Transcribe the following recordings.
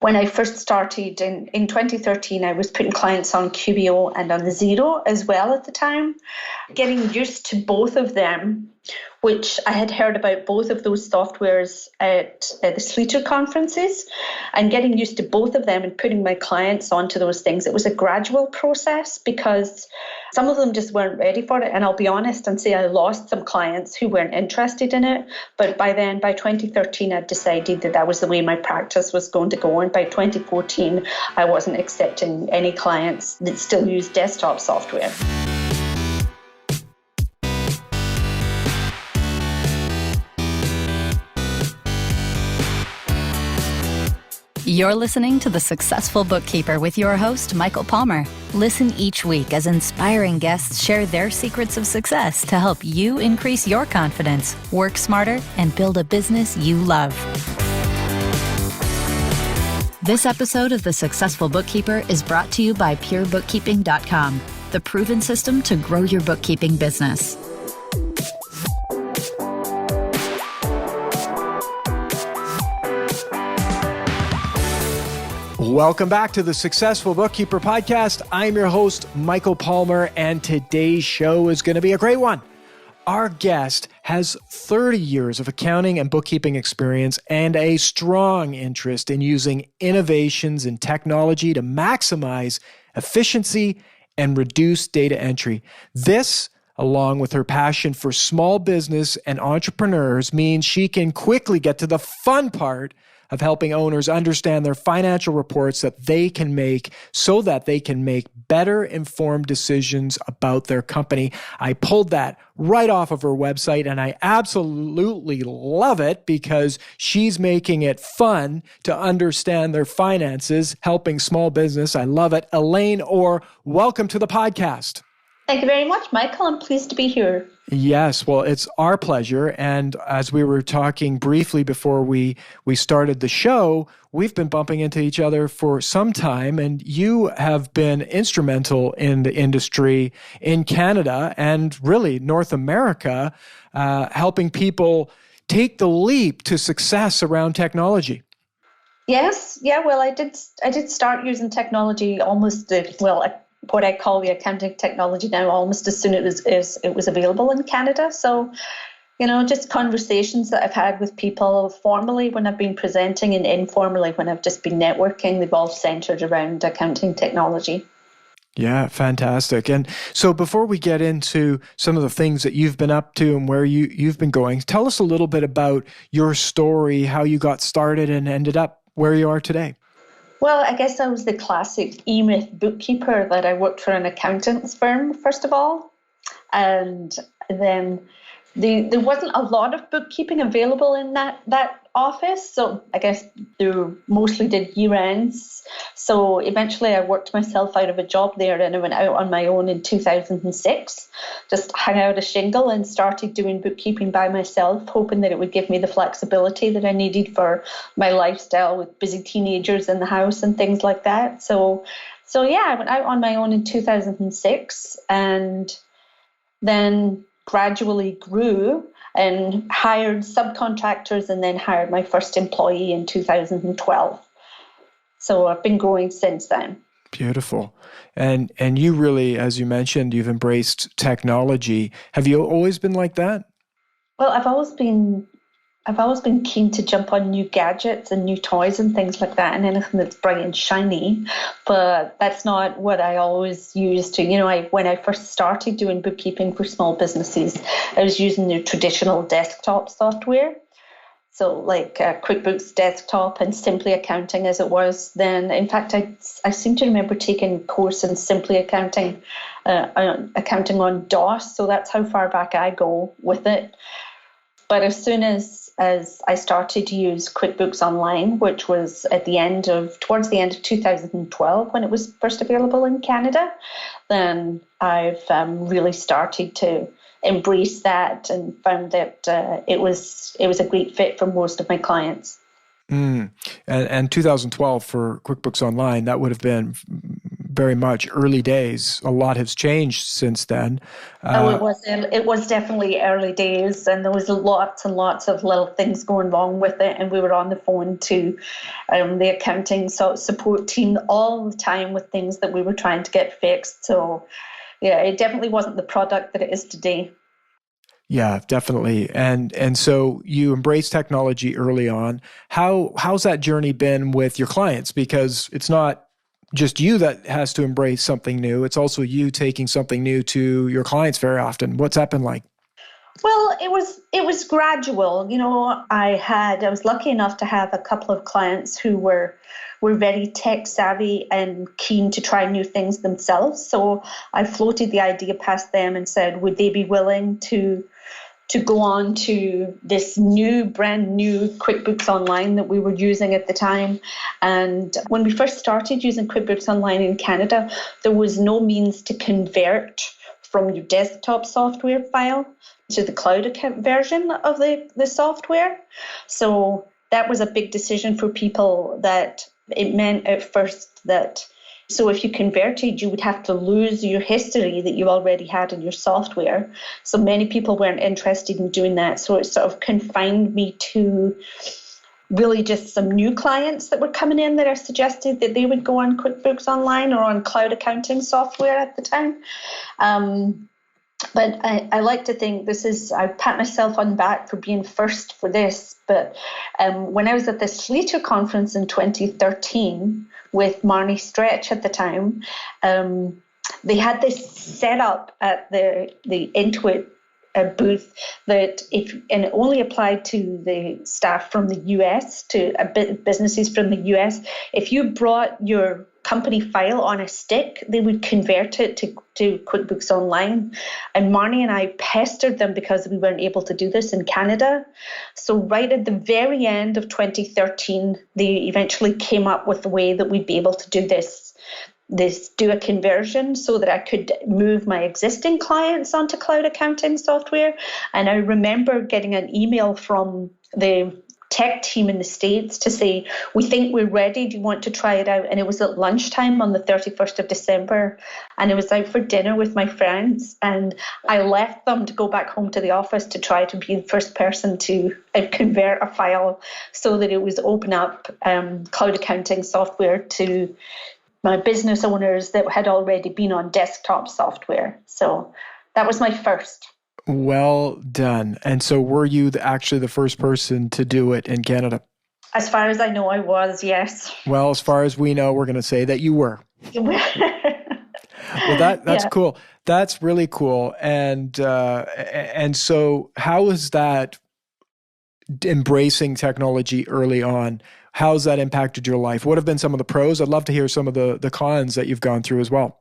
When I first started in 2013, I was putting clients on QBO and on Zero as well at the time, getting used to both of them, which I had heard about both of those softwares at the Sleater conferences, and getting used to both of them and putting my clients onto those things. It was a gradual process because some of them just weren't ready for it. And I'll be honest and say I lost some clients who weren't interested in it. But by 2013, I'd decided that was the way my practice was going to go. And by 2014, I wasn't accepting any clients that still use desktop software. You're listening to The Successful Bookkeeper with your host, Michael Palmer. Listen each week as inspiring guests share their secrets of success to help you increase your confidence, work smarter, and build a business you love. This episode of The Successful Bookkeeper is brought to you by PureBookkeeping.com, the proven system to grow your bookkeeping business. Welcome back to the Successful Bookkeeper podcast. I'm your host, Michael Palmer, and today's show is going to be a great one. Our guest has 30 years of accounting and bookkeeping experience and a strong interest in using innovations in technology to maximize efficiency and reduce data entry. This, along with her passion for small business and entrepreneurs, means she can quickly get to the fun part of helping owners understand their financial reports so that they can make better informed decisions about their company. I pulled that right off of her website, and I absolutely love it because she's making it fun to understand their finances, helping small business. I love it. Elaine Orr, welcome to the podcast. Thank you very much, Michael. I'm pleased to be here. Yes, well, it's our pleasure. And as we were talking briefly before we started the show, we've been bumping into each other for some time, and you have been instrumental in the industry in Canada and really North America, helping people take the leap to success around technology. Yes, yeah. Well, I did start using technology what I call the accounting technology now, almost as soon as it was available in Canada. So, just conversations that I've had with people formally when I've been presenting and informally when I've just been networking, they've all centered around accounting technology. Yeah, fantastic. And so before we get into some of the things that you've been up to and where you've been going, tell us a little bit about your story, how you got started and ended up where you are today. Well, I guess I was the classic E-Myth bookkeeper that I worked for an accountant's firm, first of all. And then there wasn't a lot of bookkeeping available in that office. So I guess they mostly did year ends. So eventually I worked myself out of a job there and I went out on my own in 2006, just hung out a shingle and started doing bookkeeping by myself, hoping that it would give me the flexibility that I needed for my lifestyle with busy teenagers in the house and things like that. So yeah, I went out on my own in 2006 and then gradually grew and hired subcontractors and then hired my first employee in 2012. So I've been growing since then. Beautiful. And you really, as you mentioned, you've embraced technology. Have you always been like that? Well, I've always been keen to jump on new gadgets and new toys and things like that and anything that's bright and shiny. But that's not what I always used to. When I first started doing bookkeeping for small businesses, I was using the traditional desktop software. So like QuickBooks Desktop and Simply Accounting as it was then. In fact, I seem to remember taking a course in Simply Accounting on DOS. So that's how far back I go with it. But as soon as I started to use QuickBooks Online, which was towards the end of 2012 when it was first available in Canada, then I've really started to embrace that and found that it was a great fit for most of my clients. And 2012 for QuickBooks Online, that would have been very much early days. A lot has changed since then. It was definitely early days, and there was lots and lots of little things going wrong with it, and we were on the phone to the accounting support team all the time with things that we were trying to get fixed. So yeah, it definitely wasn't the product that it is today. Yeah, definitely. And so you embrace technology early on. How's that journey been with your clients? Because it's not just you that has to embrace something new. It's also you taking something new to your clients very often. What's that been like? Well, it was gradual. I was lucky enough to have a couple of clients who were very tech savvy and keen to try new things themselves. So I floated the idea past them and said, would they be willing to go on to this brand new QuickBooks Online that we were using at the time. And when we first started using QuickBooks Online in Canada, there was no means to convert from your desktop software file to the cloud account version of the software. So that was a big decision for people. That it meant at first that so if you converted, you would have to lose your history that you already had in your software. So many people weren't interested in doing that. So it sort of confined me to really just some new clients that were coming in that are suggested that they would go on QuickBooks Online or on cloud accounting software at the time. But I like to think I pat myself on the back for being first for this. But when I was at the Sleater conference in 2013 with Marnie Stretch at the time, they had this set up at the Intuit booth and it only applied to the staff from the US, to businesses from the US. If you brought your company file on a stick, they would convert it to QuickBooks Online. And Marnie and I pestered them because we weren't able to do this in Canada. So right at the very end of 2013, they eventually came up with a way that we'd be able to do do a conversion so that I could move my existing clients onto cloud accounting software. And I remember getting an email from the tech team in the States to say, we think we're ready. Do you want to try it out? And it was at lunchtime on the 31st of December. And I was out for dinner with my friends. And I left them to go back home to the office to try to be the first person to convert a file so that it was open up cloud accounting software to my business owners that had already been on desktop software. So that was my first. Well done. And so were you actually the first person to do it in Canada? As far as I know, I was, yes. Well, as far as we know, we're going to say that you were. Well, that's cool. That's really cool. And so how is that embracing technology early on? How's that impacted your life? What have been some of the pros? I'd love to hear some of the cons that you've gone through as well.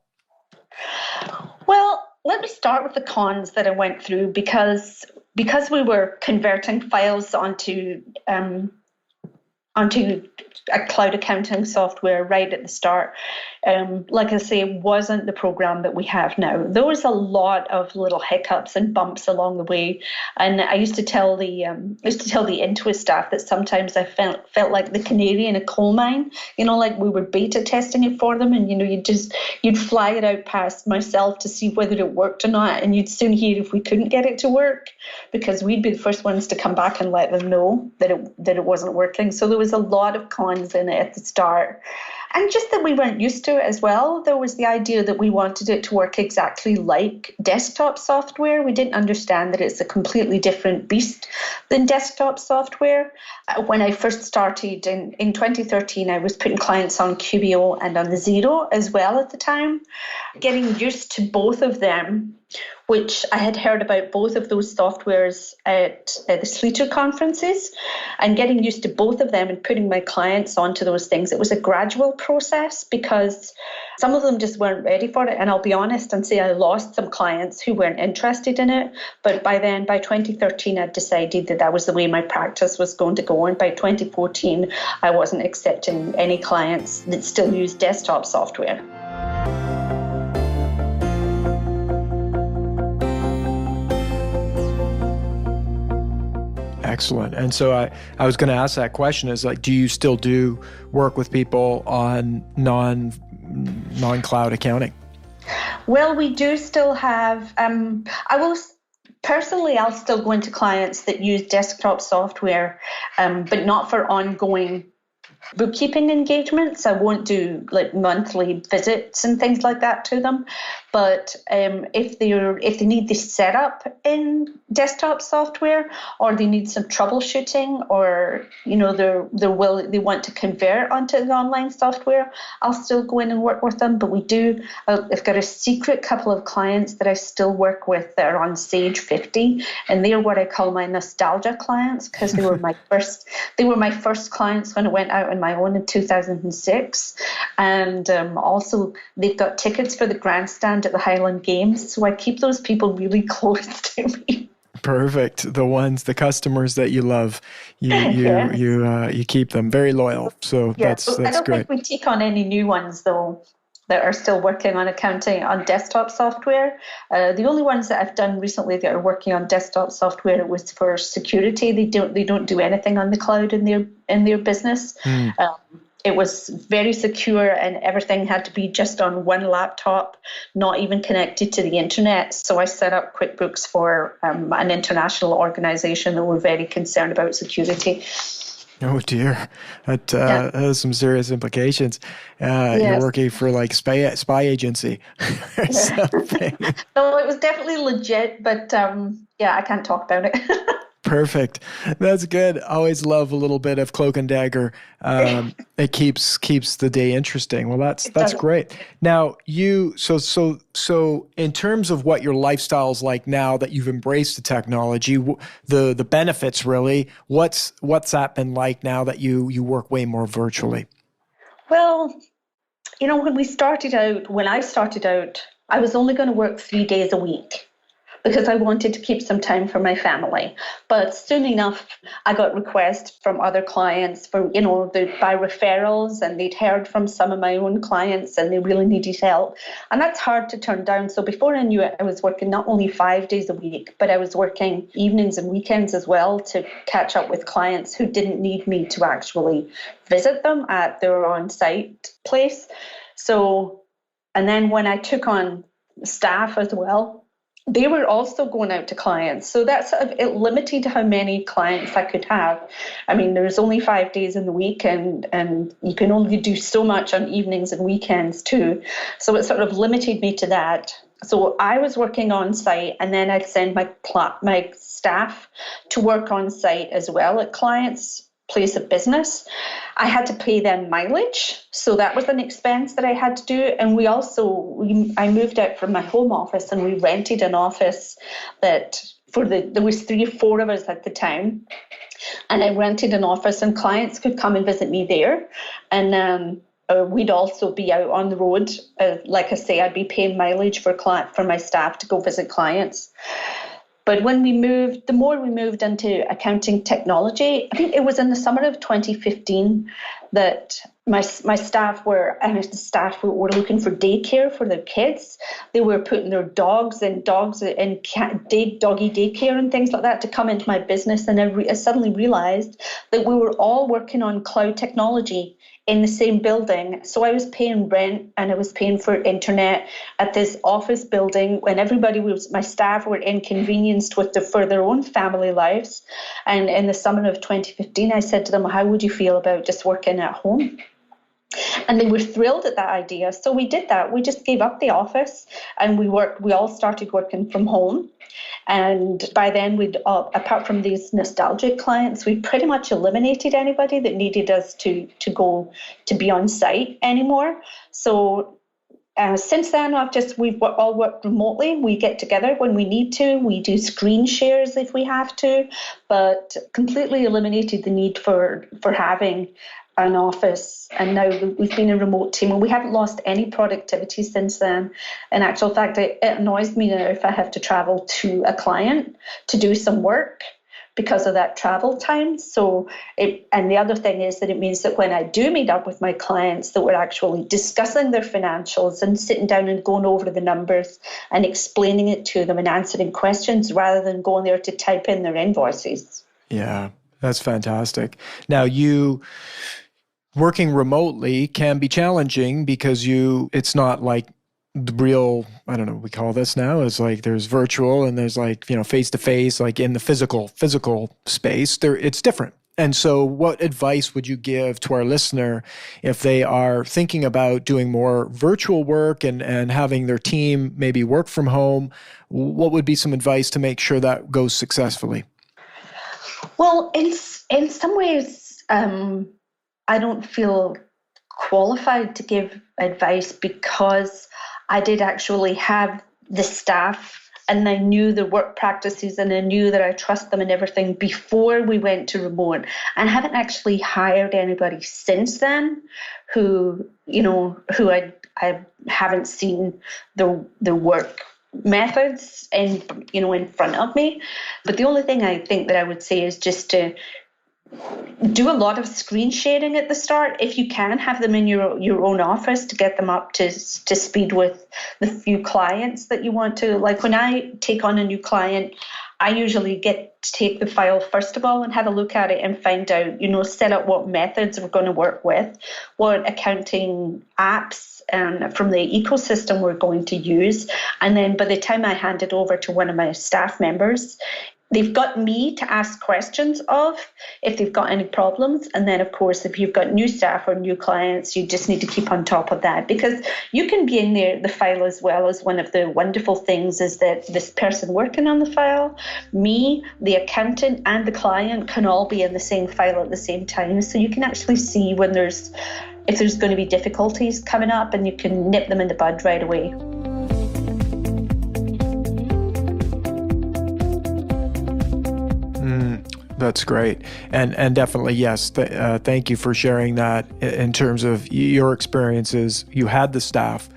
Well, let me start with the cons that I went through because we were converting files onto a cloud accounting software right at the start. Like I say, it wasn't the program that we have now. There was a lot of little hiccups and bumps along the way, and I used to tell the Intuit staff that sometimes I felt like the canary in a coal mine. Like we were beta testing it for them, and you'd fly it out past myself to see whether it worked or not, and you'd soon hear if we couldn't get it to work, because we'd be the first ones to come back and let them know that it wasn't working. So there was a lot of cons in it at the start. And just that we weren't used to it as well. There was the idea that we wanted it to work exactly like desktop software. We didn't understand that it's a completely different beast than desktop software. When I first started in 2013, I was putting clients on QBO and on the Xero as well at the time. Getting used to both of them, which I had heard about both of those softwares at the Sleater conferences, and getting used to both of them and putting my clients onto those things. It was a gradual process because some of them just weren't ready for it. And I'll be honest and say I lost some clients who weren't interested in it. But by 2013, I'd decided that was the way my practice was going to go. And by 2014, I wasn't accepting any clients that still use desktop software. Excellent. And so I was going to ask that question is like, do you still do work with people on non-cloud accounting? Well, we do still have, personally, I'll still go into clients that use desktop software, but not for ongoing bookkeeping engagements. I won't do like monthly visits and things like that to them. But if they need the setup in desktop software, or they need some troubleshooting, or they want to convert onto the online software, I'll still go in and work with them. But I've got a secret couple of clients that I still work with that are on Sage 50, and they're what I call my nostalgia clients, because they were my first. They were my first clients when I went out on my own in 2006, and also they've got tickets for the grandstand at the Highland Games, so I keep those people really close to me. Perfect. The customers that you love, you keep them very loyal. So that's I don't great. think we take on any new ones though that are still working on accounting on desktop software. The only ones that I've done recently that are working on desktop software was for security. They don't do anything on the cloud in their business. It was very secure, and everything had to be just on one laptop, not even connected to the internet. So I set up QuickBooks for an international organization that were very concerned about security. Oh dear, that has some serious implications. Yes. You're working for like spy agency or something. No, it was definitely legit, but I can't talk about it. Perfect. That's good. Always love a little bit of cloak and dagger. It keeps the day interesting. Well, that's great. Now so in terms of what your lifestyle's like now that you've embraced the technology, the benefits really, what's that been like now that you work way more virtually? Well, when I started out, I was only going to work 3 days a week, because I wanted to keep some time for my family. But soon enough, I got requests from other clients by referrals, and they'd heard from some of my own clients and they really needed help. And that's hard to turn down. So before I knew it, I was working not only 5 days a week, but I was working evenings and weekends as well to catch up with clients who didn't need me to actually visit them at their on-site place. So, and then when I took on staff as well, they were also going out to clients. So that it limited how many clients I could have. I mean, there's only 5 days in the week, and you can only do so much on evenings and weekends too. So it sort of limited me to that. So I was working on site, and then I'd send my staff to work on site as well at clients' place of business. I had to pay them mileage, so that was an expense that I had to do. And I moved out from my home office, and we rented an office that there was 3 or 4 of us at the time, and I rented an office, and clients could come and visit me there, and we'd also be out on the road. Like I say, I'd be paying mileage for my staff to go visit clients. But the more we moved into accounting technology, I think it was in the summer of 2015 that my staff were looking for daycare for their kids. They were putting their dogs in doggy daycare and things like that to come into my business. And I suddenly realized that we were all working on cloud technology in the same building. So I was paying rent, and I was paying for internet at this office building when my staff were inconvenienced for their own family lives. And in the summer of 2015, I said to them, how would you feel about just working at home? And they were thrilled at that idea. So we did that. We just gave up the office, and we all started working from home. And by then, apart from these nostalgic clients, we pretty much eliminated anybody that needed us to be on site anymore. So since then, we've all worked remotely. We get together when we need to. We do screen shares if we have to, but completely eliminated the need for having an office. And now we've been a remote team, and we haven't lost any productivity since then. In actual fact, it annoys me now if I have to travel to a client to do some work because of that travel time. And the other thing is that it means that when I do meet up with my clients, that we're actually discussing their financials and sitting down and going over the numbers and explaining it to them and answering questions rather than going there to type in their invoices. Yeah, that's fantastic. Now, you working remotely can be challenging because it's not like the real, I don't know what we call this now, is like there's virtual and there's like, face to face, like in the physical space. It's different. And so what advice would you give to our listener if they are thinking about doing more virtual work and having their team maybe work from home? What would be some advice to make sure that goes successfully? Well, in some ways, I don't feel qualified to give advice because I did actually have the staff and I knew the work practices and I knew that I trust them and everything before we went to remote. And I haven't actually hired anybody since then who I haven't seen the work methods in front of me. But the only thing I think that I would say is just to do a lot of screen sharing at the start. If you can, have them in your own office to get them up to speed with the few clients that you want to. Like when I take on a new client, I usually get to take the file first of all and have a look at it and find out, set up what methods we're going to work with, what accounting apps from the ecosystem we're going to use. And then by the time I hand it over to one of my staff members, they've got me to ask questions of if they've got any problems. And then, of course, if you've got new staff or new clients, you just need to keep on top of that because you can be in the file as well. As one of the wonderful things is that this person working on the file, me, the accountant, and the client can all be in the same file at the same time. So you can actually see if there's going to be difficulties coming up and you can nip them in the bud right away. That's great. And definitely, yes, thank you for sharing that in terms of your experiences. You had the staff.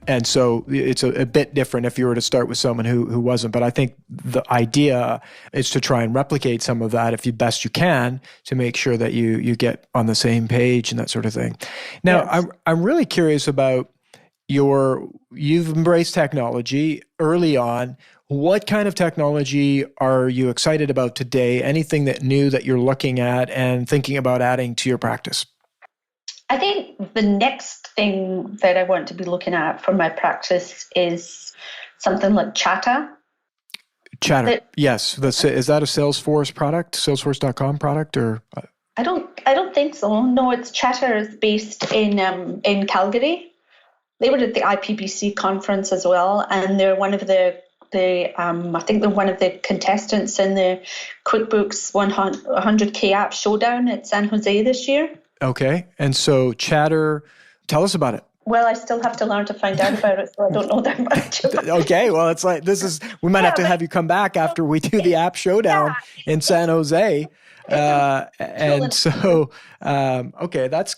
And so it's a bit different if you were to start with someone who wasn't. But I think the idea is to try and replicate some of that if you best you can to make sure that you get on the same page and that sort of thing. Now, yes. I'm really curious about you've embraced technology early on. What kind of technology are you excited about today? Anything new that you're looking at and thinking about adding to your practice? I think the next thing that I want to be looking at for my practice is something like Chatter. Chatter, yes. Is that a Salesforce product, Salesforce.com product, or? I don't think so. No, Chatter is based in Calgary. They were at the IPBC conference as well, and they're one of I think they're one of the contestants in the QuickBooks 100K app showdown at San Jose this year. Okay. And so Chatter, tell us about it. Well, I still have to learn to find out about it, so I don't know that much. Okay. Well, it's like, we might have to have you come back after we do the app showdown in San Jose. And so, okay, that's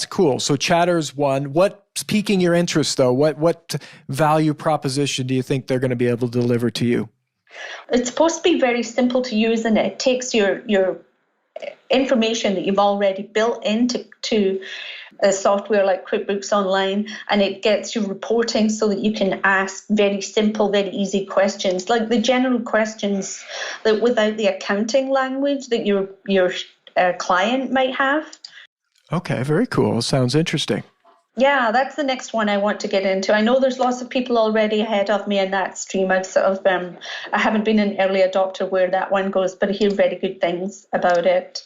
cool. So Chatter's one. What's piquing your interest though? What value proposition do you think they're going to be able to deliver to you? It's supposed to be very simple to use, and it takes your information that you've already built into a software like QuickBooks Online, and it gets you reporting so that you can ask very simple, very easy questions, like the general questions that without the accounting language that your client might have. Okay, very cool. Sounds interesting. Yeah, that's the next one I want to get into. I know there's lots of people already ahead of me in that stream. I haven't been an early adopter where that one goes, but I hear very good things about it.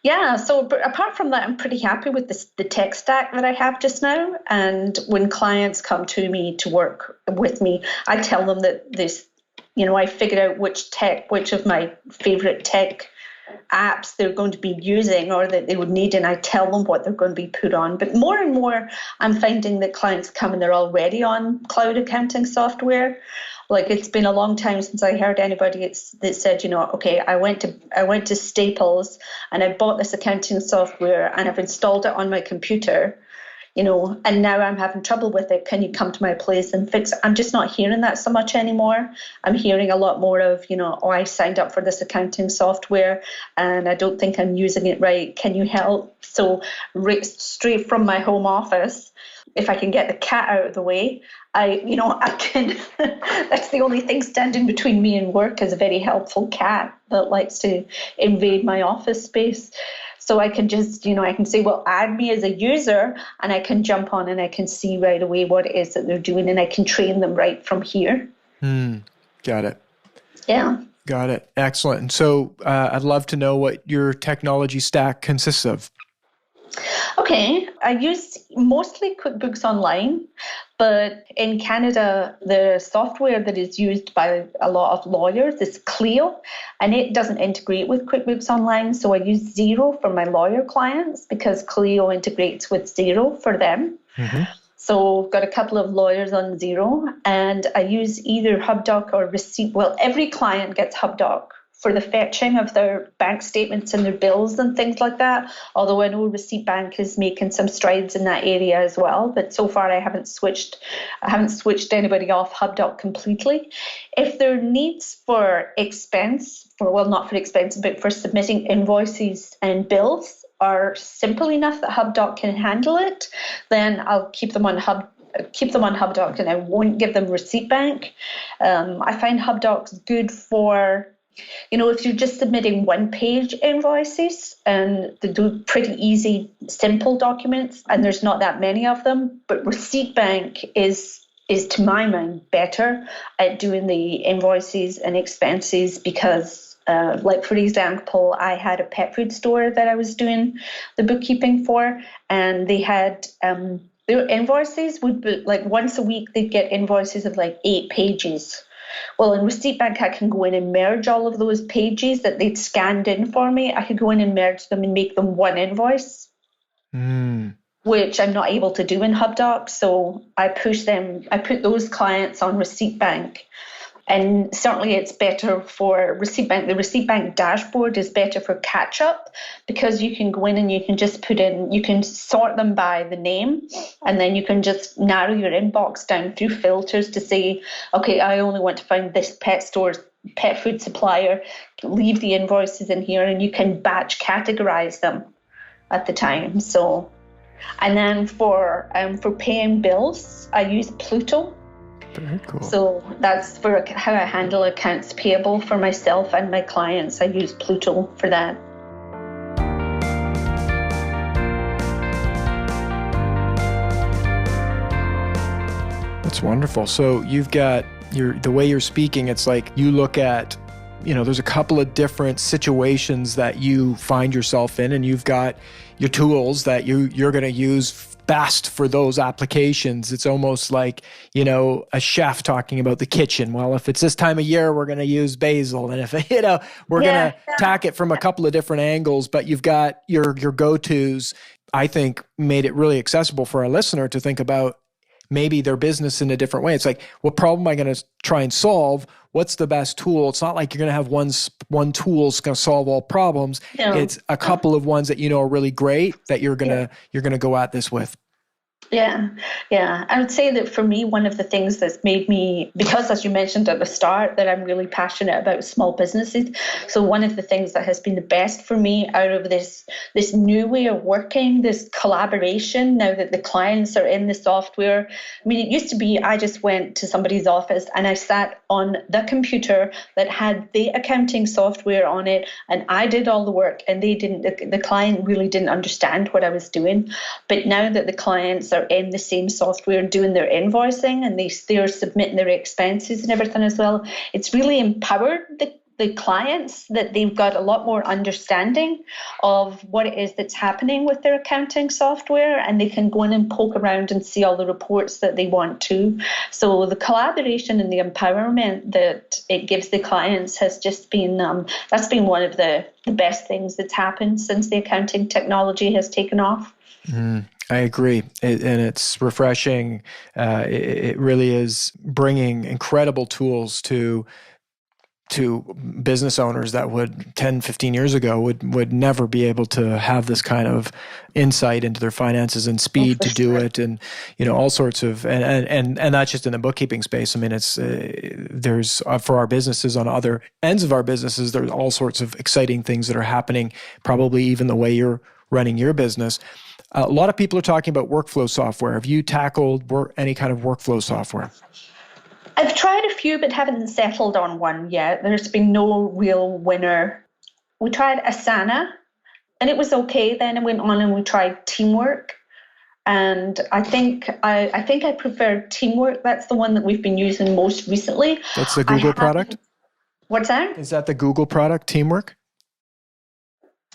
Yeah, but apart from that, I'm pretty happy with the tech stack that I have just now. And when clients come to me to work with me, I tell them that I figured out which of my favorite tech apps they're going to be using or that they would need, and I tell them what they're going to be put on. But more and more, I'm finding that clients come and they're already on cloud accounting software. Like, it's been a long time since I heard anybody that said, okay, I went to Staples and I bought this accounting software and I've installed it on my computer, and now I'm having trouble with it. Can you come to my place and fix it? I'm just not hearing that so much anymore. I'm hearing a lot more of, I signed up for this accounting software and I don't think I'm using it right. Can you help? So straight from my home office, if I can get the cat out of the way, I can, that's the only thing standing between me and work is a very helpful cat that likes to invade my office space. So I can just, I can say, well, add me as a user, and I can jump on and I can see right away what it is that they're doing, and I can train them right from here. Got it. Yeah. Got it. Excellent. And so I'd love to know what your technology stack consists of. Okay, I use mostly QuickBooks Online, but in Canada, the software that is used by a lot of lawyers is Clio, and it doesn't integrate with QuickBooks Online. So I use Xero for my lawyer clients because Clio integrates with Xero for them. Mm-hmm. So I've got a couple of lawyers on Xero, and I use either HubDoc or Receipt. Well, every client gets HubDoc for the fetching of their bank statements and their bills and things like that. Although I know Receipt Bank is making some strides in that area as well. But so far I haven't switched anybody off HubDoc completely. If there are needs for not for expense, but for submitting invoices and bills are simple enough that HubDoc can handle it, then I'll keep them on HubDoc and I won't give them Receipt Bank. I find HubDoc's good for, if you're just submitting one-page invoices, and they do pretty easy, simple documents, and there's not that many of them. But Receipt Bank is to my mind better at doing the invoices and expenses because, like for example, I had a pet food store that I was doing the bookkeeping for, and they had their invoices would be like once a week they'd get invoices of like 8 pages. Well, in Receipt Bank, I can go in and merge all of those pages that they'd scanned in for me. I could go in and merge them and make them one invoice, which I'm not able to do in HubDoc. So I put those clients on Receipt Bank. And certainly it's better for Receipt Bank. The Receipt Bank dashboard is better for catch-up because you can go in and you can just you can sort them by the name, and then you can just narrow your inbox down through filters to say, okay, I only want to find this pet food supplier, leave the invoices in here, and you can batch categorize them at the time. So, and then for paying bills, I use Pluto. Very cool. So that's for how I handle accounts payable for myself and my clients. I use Pluto for that. That's wonderful. So you've got the way you're speaking, it's like you look at, there's a couple of different situations that you find yourself in, and you've got your tools that you're going to use best for those applications. It's almost like, a chef talking about the kitchen. Well, if it's this time of year, we're going to use basil. And if, we're going to attack it from a couple of different angles, but you've got your go-tos, I think made it really accessible for our listener to think about maybe their business in a different way. It's like, what problem am I going to try and solve? What's the best tool? It's not like you're going to have one tool's going to solve all problems. No. It's a couple of ones that are really great that you're going to go at this with. Yeah. I would say that for me, one of the things that's made me, because as you mentioned at the start, that I'm really passionate about small businesses. So one of the things that has been the best for me out of this new way of working, this collaboration, now that the clients are in the software. I mean, it used to be I just went to somebody's office and I sat on the computer that had the accounting software on it, and I did all the work, and the client really didn't understand what I was doing. But now that the clients are in the same software doing their invoicing and they're submitting their expenses and everything as well, it's really empowered the clients that they've got a lot more understanding of what it is that's happening with their accounting software, and they can go in and poke around and see all the reports that they want to. So the collaboration and the empowerment that it gives the clients has just been, that's been one of the best things that's happened since the accounting technology has taken off. I agree. And it's refreshing. It really is bringing incredible tools to business owners that would 10, 15 years ago would never be able to have this kind of insight into their finances and speed to do it. And, all sorts of, and not just in the bookkeeping space. I mean, there's for our businesses on other ends of our businesses, there's all sorts of exciting things that are happening, probably even the way you're running your business. A lot of people are talking about workflow software. Have you tackled any kind of workflow software? I've tried a few, but haven't settled on one yet. There's been no real winner. We tried Asana, and it was okay. Then I went on and we tried Teamwork. And I think I prefer Teamwork. That's the one that we've been using most recently. That's the Google product? What's that? Is that the Google product, Teamwork?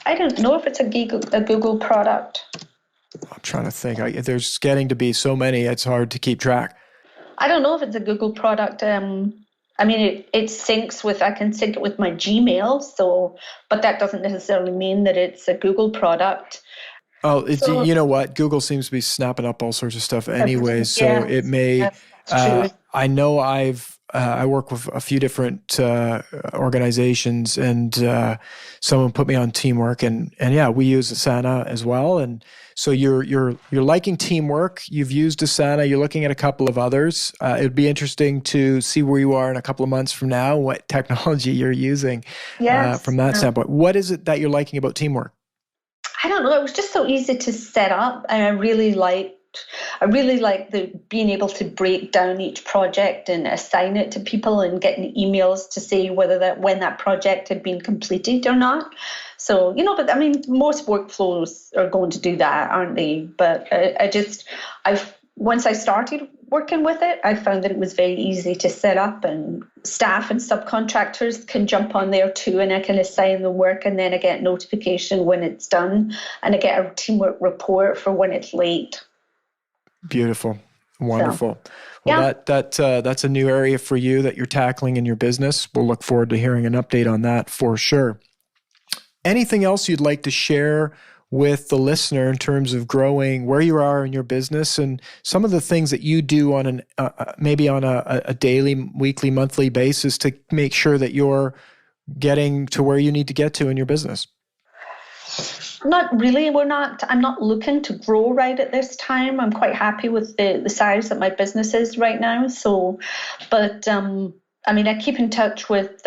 I don't know if it's a Google product. I'm trying to think. There's getting to be so many, it's hard to keep track. I don't know if it's a Google product. I mean, it syncs with, I can sync it with my Gmail, but that doesn't necessarily mean that it's a Google product. Oh, you know what? Google seems to be snapping up all sorts of stuff anyway, so it may. I know I work with a few different organizations, and someone put me on Teamwork, and yeah, we use Asana as well. And so you're liking Teamwork. You've used Asana. You're looking at a couple of others. It'd be interesting to see where you are in a couple of months from now, what technology you're using from that standpoint. What is it that you're liking about Teamwork? I don't know. It was just so easy to set up, and I really liked the being able to break down each project and assign it to people and getting emails to say when that project had been completed or not. So, but I mean, most workflows are going to do that, aren't they? But once I started working with it, I found that it was very easy to set up, and staff and subcontractors can jump on there too, and I can assign the work, and then I get notification when it's done, and I get a Teamwork report for when it's late. Beautiful. Wonderful. Well, that's a new area for you that you're tackling in your business. We'll look forward to hearing an update on that for sure. Anything else you'd like to share with the listener in terms of growing where you are in your business and some of the things that you do on maybe on a daily, weekly, monthly basis to make sure that you're getting to where you need to get to in your business? Not really. I'm not looking to grow right at this time. I'm quite happy with the size that my business is right now. So, but I mean, I keep in touch with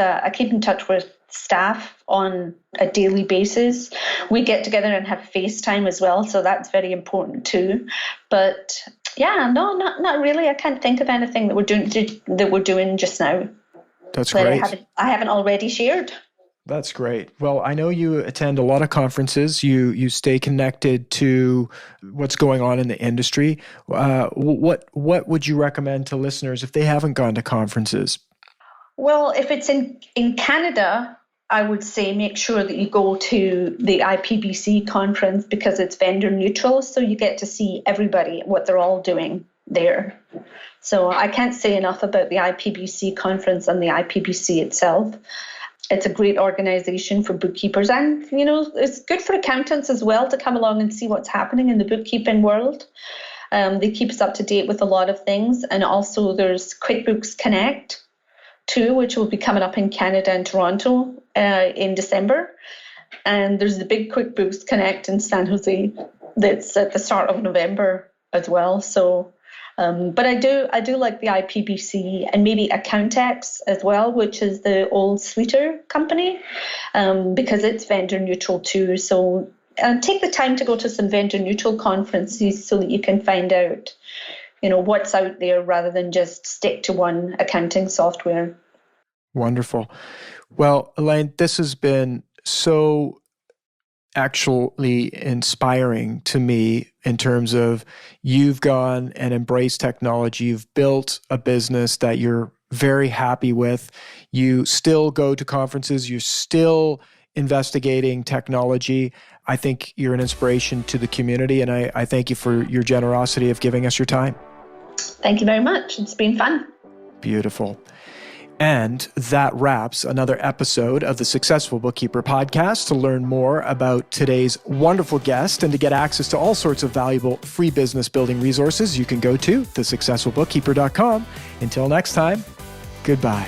staff on a daily basis. We get together and have FaceTime as well, so that's very important too. But yeah, no, not really. I can't think of anything that we're doing just now. That's great. I haven't already shared. That's great. Well, I know you attend a lot of conferences. You stay connected to what's going on in the industry. What would you recommend to listeners if they haven't gone to conferences? Well, if it's in Canada, I would say make sure that you go to the IPBC conference because it's vendor neutral, so you get to see everybody, what they're all doing there. So I can't say enough about the IPBC conference and the IPBC itself. It's a great organization for bookkeepers, and it's good for accountants as well to come along and see what's happening in the bookkeeping world. They keep us up to date with a lot of things, and also there's QuickBooks Connect too, which will be coming up in Canada and Toronto in December. And there's the big QuickBooks Connect in San Jose that's at the start of November as well. So, but I do like the IPBC and maybe Accountex as well, which is the old Sweeter company, because it's vendor neutral too. So take the time to go to some vendor neutral conferences so that you can find out what's out there rather than just stick to one accounting software. Wonderful. Well, Elaine, this has been so actually inspiring to me in terms of you've gone and embraced technology. You've built a business that you're very happy with. You still go to conferences. You're still investigating technology. I think you're an inspiration to the community, and I thank you for your generosity of giving us your time. Thank you very much. It's been fun. Beautiful. And that wraps another episode of the Successful Bookkeeper podcast. To learn more about today's wonderful guest and to get access to all sorts of valuable free business building resources, you can go to thesuccessfulbookkeeper.com. Until next time, goodbye.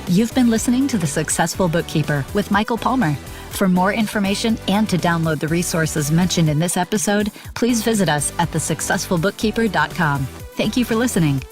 You've been listening to The Successful Bookkeeper with Michael Palmer. For more information and to download the resources mentioned in this episode, please visit us at thesuccessfulbookkeeper.com. Thank you for listening.